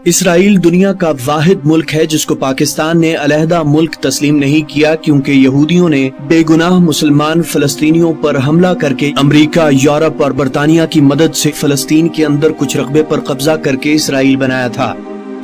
Israel दुनिया का वाहिद मुल्क है जिसको पाकिस्तान ने अलहदा मुल्क तस्लीम नहीं किया, क्योंकि यहूदियों ने बेगुनाह मुसलमान फलस्तीनियों पर हमला करके अमेरिका, यूरोप और बरतानिया की मदद से फलस्तीन के अंदर कुछ रकबे पर कब्जा करके इसराइल बनाया था।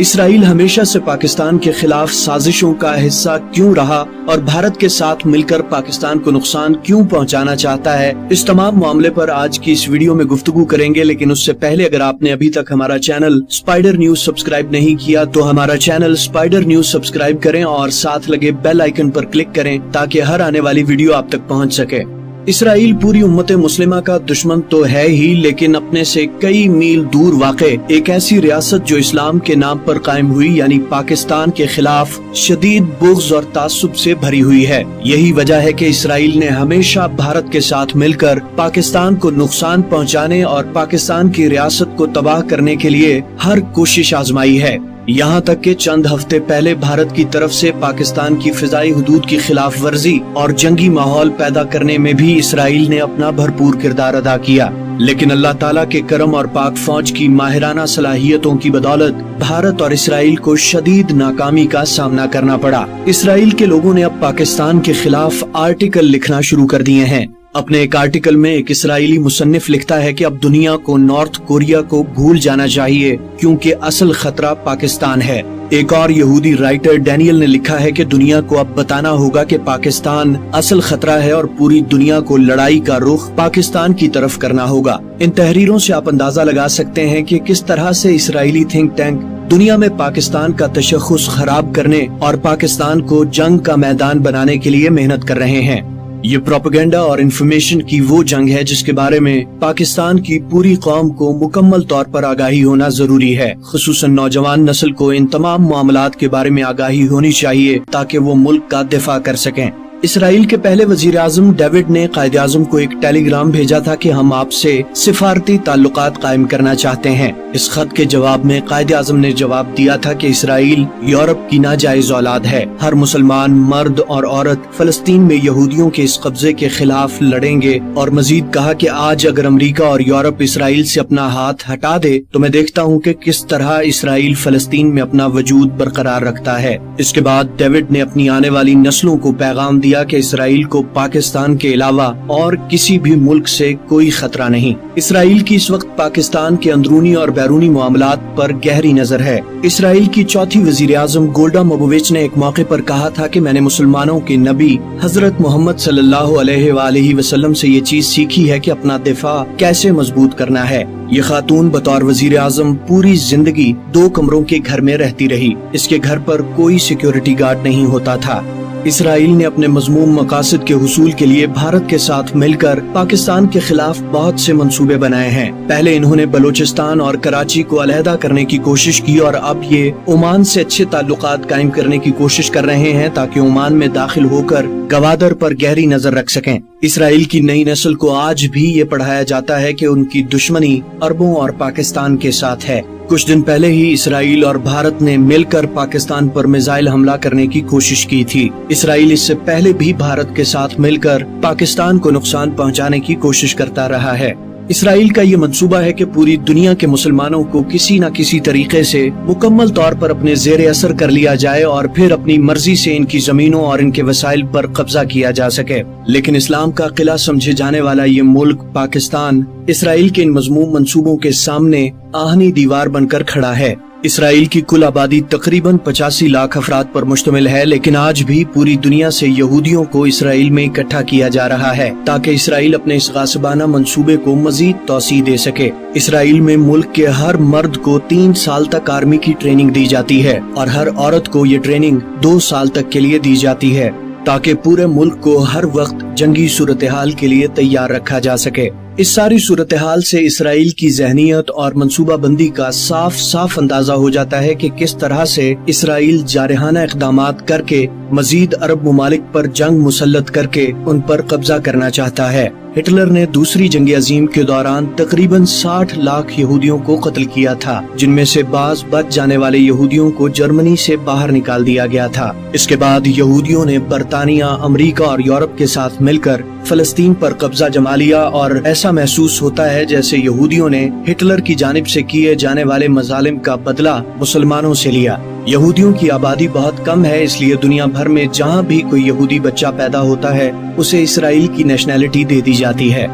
इसराइल हमेशा से पाकिस्तान के खिलाफ साजिशों का हिस्सा क्यों रहा और भारत के साथ मिलकर पाकिस्तान को नुकसान क्यों पहुंचाना चाहता है, इस तमाम मामले पर आज की इस वीडियो में गुफ्तगू करेंगे। लेकिन उससे पहले अगर आपने अभी तक हमारा चैनल स्पाइडर न्यूज सब्सक्राइब नहीं किया तो हमारा चैनल स्पाइडर न्यूज सब्सक्राइब करें और साथ लगे बेल आइकन पर क्लिक करें ताकि हर आने वाली वीडियो आप तक पहुँच सके। इसराइल पूरी उम्मत मुस्लिमा का दुश्मन तो है ही, लेकिन अपने से कई मील दूर वाक़े एक ऐसी रियासत जो इस्लाम के नाम पर कायम हुई यानी पाकिस्तान के खिलाफ शदीद बुग़्ज़ और तासुब से भरी हुई है। यही वजह है कि इसराइल ने हमेशा भारत के साथ मिलकर पाकिस्तान को नुकसान पहुंचाने और पाकिस्तान की रियासत को तबाह करने के लिए हर कोशिश आजमाई है। यहाँ तक कि चंद हफ्ते पहले भारत की तरफ से पाकिस्तान की फिजाई हुदूद की खिलाफ वर्जी और जंगी माहौल पैदा करने में भी इसराइल ने अपना भरपूर किरदार अदा किया। लेकिन अल्लाह ताला के करम और पाक फौज की माहिराना सलाहियतों की बदौलत भारत और इसराइल को शदीद नाकामी का सामना करना पड़ा। इसराइल के लोगों ने अब पाकिस्तान के खिलाफ आर्टिकल लिखना शुरू कर दिए हैं। अपने एक आर्टिकल में एक इसराइली मुसन्निफ लिखता है कि अब दुनिया को नॉर्थ कोरिया को भूल जाना चाहिए क्योंकि असल खतरा पाकिस्तान है। एक और यहूदी राइटर डैनियल ने लिखा है कि दुनिया को अब बताना होगा कि पाकिस्तान असल खतरा है और पूरी दुनिया को लड़ाई का रुख पाकिस्तान की तरफ करना होगा। इन तहरीरों से आप अंदाजा लगा सकते हैं कि किस तरह से इसराइली थिंक टैंक दुनिया में पाकिस्तान का तशख़्ख़ुस खराब करने और पाकिस्तान को जंग का मैदान बनाने के लिए मेहनत कर रहे हैं। ये प्रोपेगेंडा और इन्फॉर्मेशन की वो जंग है जिसके बारे में पाकिस्तान की पूरी कौम को मुकम्मल तौर पर आगाही होना जरूरी है। खुसूसन नौजवान नस्ल को इन तमाम मामलात के बारे में आगाही होनी चाहिए ताकि वो मुल्क का दिफा कर सकें। इसराइल के पहले वजीर आजम डेविड ने कायद आजम को एक टेलीग्राम भेजा था कि हम आपसे सिफारती ताल्लुकात कायम करना चाहते हैं। इस खत के जवाब में कायद आजम ने जवाब दिया था कि इसराइल यूरोप की नाजायज औलाद है। हर मुसलमान मर्द और औरत फलस्तीन में यहूदियों के इस कब्जे के खिलाफ लड़ेंगे। और मजीद कहा कि आज अगर अमेरिका और यूरोप इसराइल से अपना हाथ हटा दे तो मैं देखता हूँ कि किस तरह इसराइल फलस्तीन में अपना वजूद बरकरार रखता है। इसके बाद डेविड ने अपनी आने वाली नस्लों को पैगाम दिया कि इसराइल को पाकिस्तान के अलावा और किसी भी मुल्क से कोई खतरा नहीं। इसराइल की इस वक्त पाकिस्तान के अंदरूनी और बैरूनी मामलात पर गहरी नजर है। इसराइल की चौथी वजीर आजम गोल्डा मोबोविच ने एक मौके पर कहा था कि मैंने मुसलमानों के नबी हजरत मोहम्मद सल्लल्लाहु अलैहि वसल्लम से ये चीज सीखी है कि अपना दिफा कैसे मजबूत करना है। ये खातून बतौर वजीर आजम पूरी जिंदगी 2 कमरों के घर में रहती रही। इसके घर पर कोई सिक्योरिटी गार्ड नहीं होता था। इसराइल ने अपने मज़मूम मकासद के हुसूल के लिए भारत के साथ मिलकर पाकिस्तान के खिलाफ बहुत से मंसूबे बनाए हैं। पहले इन्होंने बलूचिस्तान और कराची को अलहदा करने की कोशिश की और अब ये ओमान से अच्छे ताल्लुकात कायम करने की कोशिश कर रहे हैं ताकि ओमान में दाखिल होकर गवादर पर गहरी नजर रख सकें। इसराइल की नई नस्ल को आज भी ये पढ़ाया जाता है कि उनकी दुश्मनी अरबों और पाकिस्तान के साथ है। कुछ दिन पहले ही इसराइल और भारत ने मिलकर पाकिस्तान पर मिसाइल हमला करने की कोशिश की थी। इसराइल इससे पहले भी भारत के साथ मिलकर पाकिस्तान को नुकसान पहुंचाने की कोशिश करता रहा है। इसराइल का ये मंसूबा है कि पूरी दुनिया के मुसलमानों को किसी न किसी तरीके से मुकम्मल तौर पर अपने ज़ेरे असर कर लिया जाए और फिर अपनी मर्जी से इनकी जमीनों और इनके वसाइल पर कब्जा किया जा सके। लेकिन इस्लाम का किला समझे जाने वाला ये मुल्क पाकिस्तान इसराइल के इन मज़मूम मंसूबों के सामने आहनी दीवार बनकर खड़ा है। इसराइल की कुल आबादी तकरीबन 85 लाख अफराद पर मुश्तमिल है, लेकिन आज भी पूरी दुनिया से यहूदियों को इसराइल में इकट्ठा किया जा रहा है ताकि इसराइल अपने इस गासिबाना मंसूबे को मजीद तौसी दे सके। इसराइल में मुल्क के हर मर्द को 3 साल तक आर्मी की ट्रेनिंग दी जाती है और हर औरत को ये ट्रेनिंग 2 साल तक के लिए दी जाती है ताकि पूरे मुल्क को हर वक्त जंगी सूरत हाल के लिए तैयार रखा जा सके। इस सारी सूरत हाल से इसराइल की ज़हनियत और मंसूबा बंदी का साफ साफ अंदाजा हो जाता है कि किस तरह से इसराइल जारहाना इक़दामात करके मजीद अरब ममालिक पर जंग मुसल्लत करके उन पर कब्जा करना चाहता है। हिटलर ने दूसरी जंग अजीम के दौरान तकरीबन 60 लाख यहूदियों को कत्ल किया था, जिनमें से बाज बच जाने वाले यहूदियों को जर्मनी से बाहर निकाल दिया गया था। इसके बाद यहूदियों ने बरतानिया, अमेरिका और यूरोप के साथ मिलकर फलस्तीन पर कब्जा जमा लिया और ऐसा महसूस होता है जैसे यहूदियों ने हिटलर की जानिब से किए जाने वाले मजालिम का बदला मुसलमानों से लिया। यहूदियों की आबादी बहुत कम है, इसलिए दुनिया भर में जहाँ भी कोई यहूदी बच्चा पैदा होता है उसे इसराइल की नेशनैलिटी दे दी जाती है।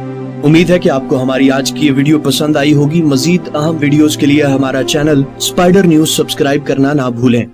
उम्मीद है कि आपको हमारी आज की ये वीडियो पसंद आई होगी। मजीद अहम वीडियोस के लिए हमारा चैनल स्पाइडर न्यूज सब्सक्राइब करना ना भूलें।